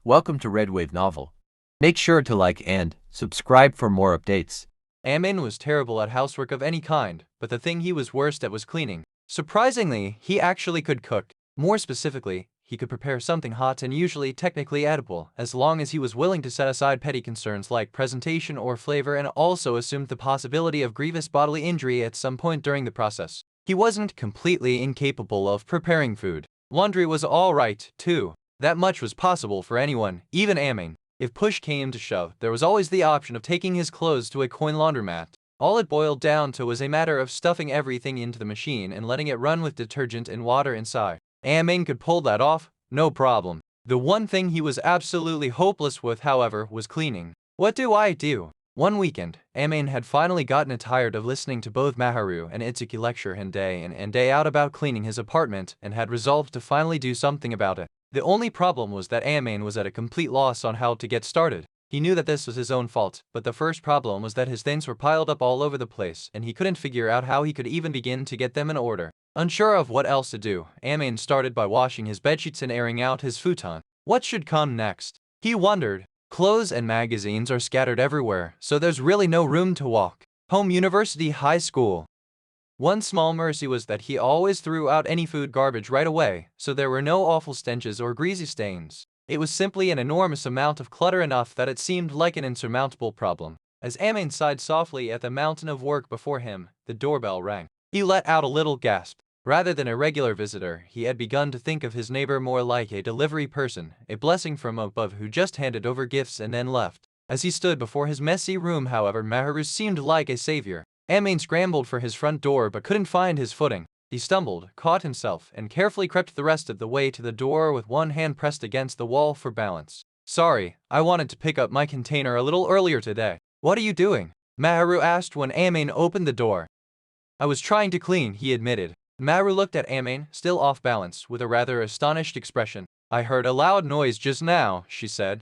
Welcome to Red Wave Novel. Make sure to like and subscribe for more updates. Amin was terrible at housework of any kind, but the thing he was worst at was cleaning. Surprisingly, he actually could cook. More specifically, he could prepare something hot and usually technically edible, as long as he was willing to set aside petty concerns like presentation or flavor and also assumed the possibility of grievous bodily injury at some point during the process. He wasn't completely incapable of preparing food. Laundry was alright, too. That much was possible for anyone, even Amin. If push came to shove, there was always the option of taking his clothes to a coin laundromat. All it boiled down to was a matter of stuffing everything into the machine and letting it run with detergent and water inside. Amin could pull that off, no problem. The one thing he was absolutely hopeless with, however, was cleaning. What do I do? One weekend, Amin had finally gotten tired of listening to both Maharu and Itsuki lecture him day in and day out about cleaning his apartment and had resolved to finally do something about it. The only problem was that Amin was at a complete loss on how to get started. He knew that this was his own fault, but the first problem was that his things were piled up all over the place and he couldn't figure out how he could even begin to get them in order. Unsure of what else to do, Amin started by washing his bedsheets and airing out his futon. What should come next? He wondered. Clothes and magazines are scattered everywhere, so there's really no room to walk. Home University High School. One small mercy was that he always threw out any food garbage right away, so there were no awful stenches or greasy stains. It was simply an enormous amount of clutter enough that it seemed like an insurmountable problem. As Amin sighed softly at the mountain of work before him, the doorbell rang. He let out a little gasp. Rather than a regular visitor, he had begun to think of his neighbor more like a delivery person, a blessing from above who just handed over gifts and then left. As he stood before his messy room, however, Maharu seemed like a savior. Amin scrambled for his front door but couldn't find his footing. He stumbled, caught himself, and carefully crept the rest of the way to the door with one hand pressed against the wall for balance. Sorry, I wanted to pick up my container a little earlier today. What are you doing? Maharu asked when Amin opened the door. I was trying to clean, he admitted. Maharu looked at Amin, still off balance, with a rather astonished expression. I heard a loud noise just now, she said.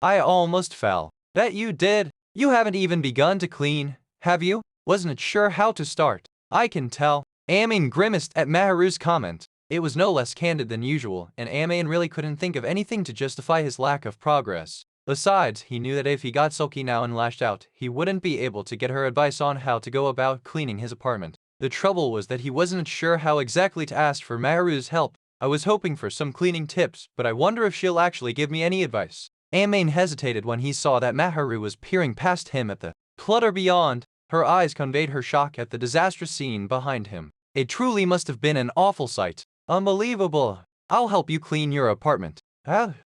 I almost fell. Bet you did. You haven't even begun to clean, have you? Wasn't sure how to start. I can tell. Amin grimaced at Maharu's comment. It was no less candid than usual, and Amin really couldn't think of anything to justify his lack of progress. Besides, he knew that if he got sulky now and lashed out, he wouldn't be able to get her advice on how to go about cleaning his apartment. The trouble was that he wasn't sure how exactly to ask for Maharu's help. I was hoping for some cleaning tips, but I wonder if she'll actually give me any advice. Amin hesitated when he saw that Maharu was peering past him at the clutter beyond. Her eyes conveyed her shock at the disastrous scene behind him. It truly must have been an awful sight. Unbelievable. I'll help you clean your apartment.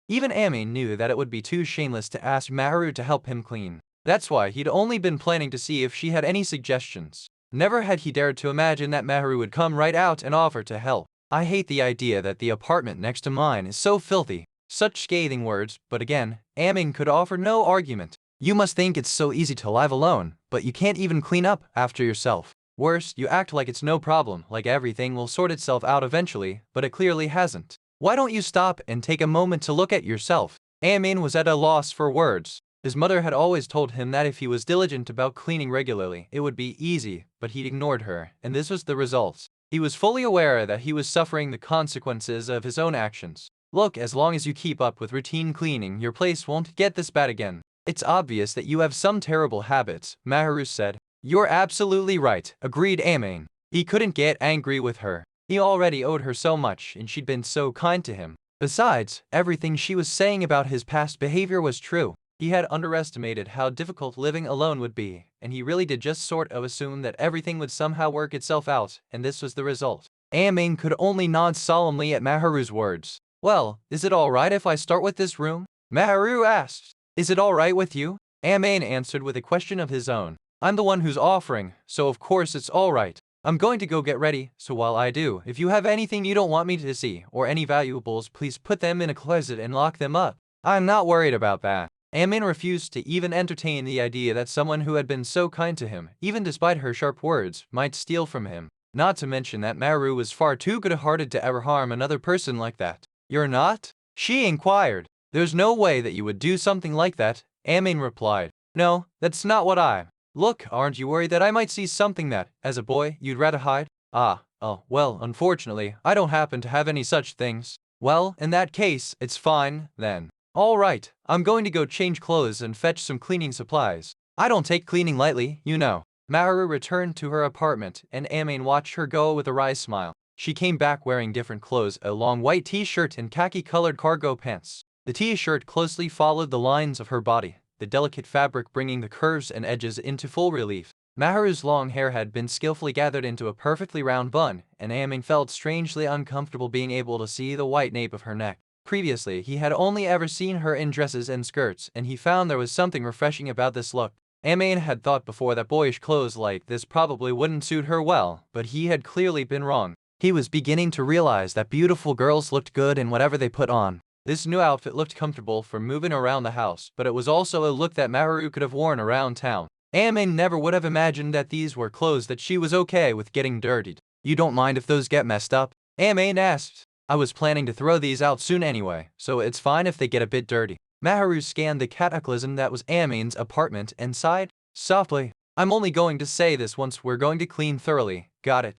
Even Amin knew that it would be too shameless to ask Maharu to help him clean. That's why he'd only been planning to see if she had any suggestions. Never had he dared to imagine that Maharu would come right out and offer to help. I hate the idea that the apartment next to mine is so filthy. Such scathing words, but again, Amin could offer no argument. You must think it's so easy to live alone, but you can't even clean up after yourself. Worse, you act like it's no problem, like everything will sort itself out eventually, but it clearly hasn't. Why don't you stop and take a moment to look at yourself? Amin was at a loss for words. His mother had always told him that if he was diligent about cleaning regularly, it would be easy, but he ignored her, and this was the result. He was fully aware that he was suffering the consequences of his own actions. Look, as long as you keep up with routine cleaning, your place won't get this bad again. It's obvious that you have some terrible habits, Maharu said. You're absolutely right, agreed Amin. He couldn't get angry with her. He already owed her so much, and she'd been so kind to him. Besides, everything she was saying about his past behavior was true. He had underestimated how difficult living alone would be, and he really did just sort of assume that everything would somehow work itself out, and this was the result. Amin could only nod solemnly at Maharu's words. Well, is it alright if I start with this room? Maharu asked. Is it alright with you? Amin answered with a question of his own. I'm the one who's offering, so of course it's alright. I'm going to go get ready, so while I do, if you have anything you don't want me to see, or any valuables, please put them in a closet and lock them up. I'm not worried about that. Amin refused to even entertain the idea that someone who had been so kind to him, even despite her sharp words, might steal from him. Not to mention that Maharu was far too good-hearted to ever harm another person like that. You're not? She inquired. There's no way that you would do something like that, Amin replied. No, that's not what I. Look, aren't you worried that I might see something that, as a boy, you'd rather hide? Well, unfortunately, I don't happen to have any such things. Well, in that case, it's fine, then. Alright, I'm going to go change clothes and fetch some cleaning supplies. I don't take cleaning lightly, you know. Maru returned to her apartment, and Amin watched her go with a wry smile. She came back wearing different clothes, a long white t-shirt and khaki-colored cargo pants. The t-shirt closely followed the lines of her body, the delicate fabric bringing the curves and edges into full relief. Maharu's long hair had been skillfully gathered into a perfectly round bun, and Amin felt strangely uncomfortable being able to see the white nape of her neck. Previously, he had only ever seen her in dresses and skirts, and he found there was something refreshing about this look. Amin had thought before that boyish clothes like this probably wouldn't suit her well, but he had clearly been wrong. He was beginning to realize that beautiful girls looked good in whatever they put on. This new outfit looked comfortable for moving around the house, but it was also a look that Maharu could have worn around town. Amin never would have imagined that these were clothes that she was okay with getting dirtied. You don't mind if those get messed up? Amin asked. I was planning to throw these out soon anyway, so it's fine if they get a bit dirty. Maharu scanned the cataclysm that was Amin's apartment and sighed softly. I'm only going to say this once we're going to clean thoroughly, got it?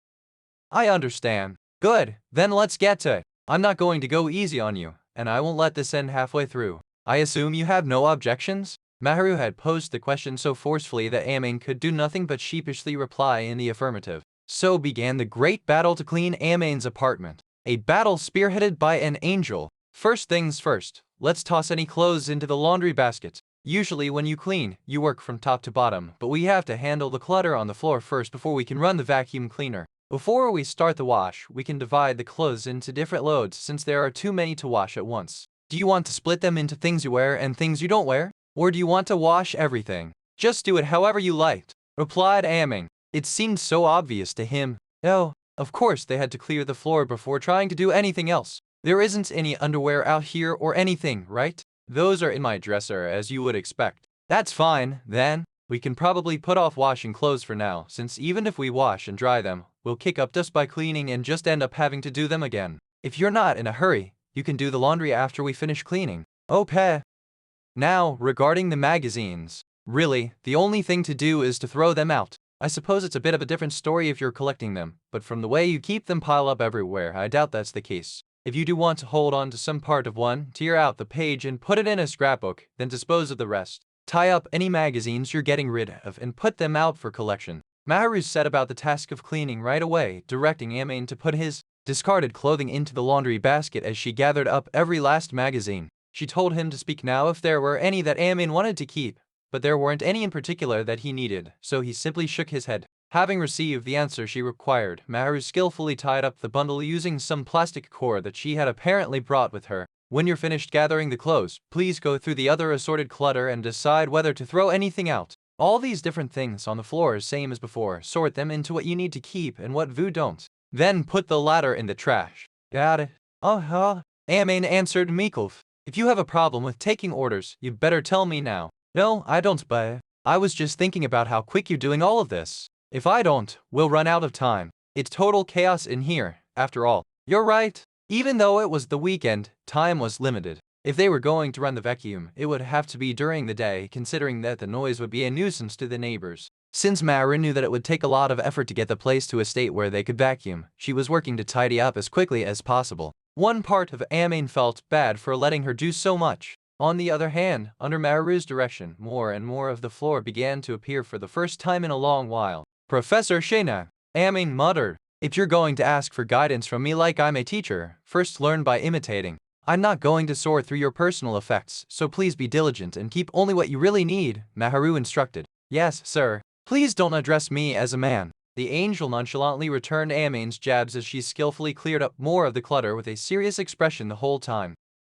I understand. Good, then let's get to it. I'm not going to go easy on you, and I won't let this end halfway through. I assume you have no objections? Maharu had posed the question so forcefully that Amin could do nothing but sheepishly reply in the affirmative. So began the great battle to clean Amin's apartment. A battle spearheaded by an angel. First things first, let's toss any clothes into the laundry basket. Usually when you clean, you work from top to bottom, but we have to handle the clutter on the floor first before we can run the vacuum cleaner. Before we start the wash, we can divide the clothes into different loads since there are too many to wash at once. Do you want to split them into things you wear and things you don't wear? Or do you want to wash everything? Just do it however you liked, replied Amin. It seemed so obvious to him. Oh, of course they had to clear the floor before trying to do anything else. There isn't any underwear out here or anything, right? Those are in my dresser as you would expect. That's fine, then. We can probably put off washing clothes for now, since even if we wash and dry them, we'll kick up dust by cleaning and just end up having to do them again. If you're not in a hurry, you can do the laundry after we finish cleaning. Okay. Now, regarding the magazines. Really, the only thing to do is to throw them out. I suppose it's a bit of a different story if you're collecting them, but from the way you keep them piled up everywhere, I doubt that's the case. If you do want to hold on to some part of one, tear out the page and put it in a scrapbook, then dispose of the rest. Tie up any magazines you're getting rid of and put them out for collection. Maharu set about the task of cleaning right away, directing Amin to put his discarded clothing into the laundry basket as she gathered up every last magazine. She told him to speak now if there were any that Amin wanted to keep, but there weren't any in particular that he needed, so he simply shook his head. Having received the answer she required, Maharu skillfully tied up the bundle using some plastic cord that she had apparently brought with her. When you're finished gathering the clothes, please go through the other assorted clutter and decide whether to throw anything out. All these different things on the floor is same as before, sort them into what you need to keep and what you don't. Then put the latter in the trash. Got it? Uh-huh. Amin answered meekly. If you have a problem with taking orders, you'd better tell me now. No, I don't, but I was just thinking about how quick you're doing all of this. If I don't, we'll run out of time. It's total chaos in here, after all. You're right. Even though it was the weekend, time was limited. If they were going to run the vacuum, it would have to be during the day, considering that the noise would be a nuisance to the neighbors. Since Maru knew that it would take a lot of effort to get the place to a state where they could vacuum, she was working to tidy up as quickly as possible. One part of Amin felt bad for letting her do so much. On the other hand, under Maru's direction, more and more of the floor began to appear for the first time in a long while. Professor Shena, Amin muttered. If you're going to ask for guidance from me like I'm a teacher, first learn by imitating. I'm not going to sort through your personal effects, so please be diligent and keep only what you really need, Maharu instructed. Yes, sir. Please don't address me as a man. The angel nonchalantly returned Amin's jabs as she skillfully cleared up more of the clutter with a serious expression the whole time.